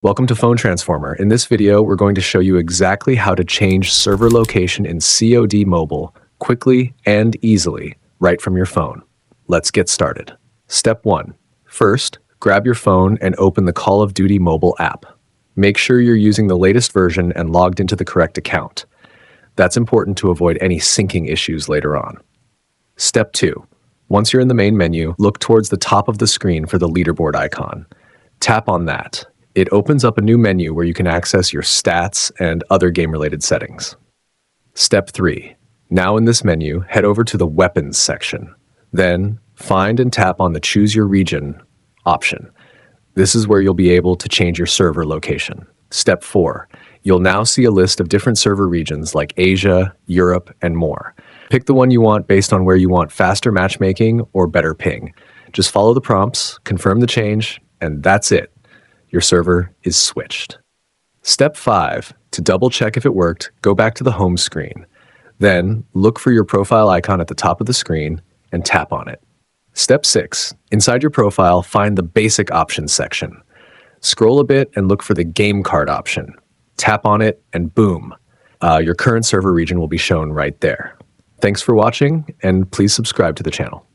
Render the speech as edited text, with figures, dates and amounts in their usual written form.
Welcome to Phone Transformer. In this video, we're going to show you exactly how to change server location in COD Mobile quickly and easily right from your phone. Let's get started. Step 1. First, grab your phone and open the Call of Duty Mobile app. Make sure you're using the latest version and logged into the correct account. That's important to avoid any syncing issues later on. Step 2. Once you're in the main menu, look towards the top of the screen for the leaderboard icon. Tap on that. It opens up a new menu where you can access your stats and other game-related settings. Step 3. Now in this menu, head over to the Weapons section. Then, find and tap on the Choose Your Region option. This is where you'll be able to change your server location. Step 4. You'll now see a list of different server regions like Asia, Europe, and more. Pick the one you want based on where you want faster matchmaking or better ping. Just follow the prompts, confirm the change, and that's it. Your server is switched. Step 5. To double check if it worked, go back to the home screen. Then, look for your profile icon at the top of the screen and tap on it. Step 6. Inside your profile, find the Basic Options section. Scroll a bit and look for the Game Card option. Tap on it and boom, your current server region will be shown right there. Thanks for watching, and please subscribe to the channel.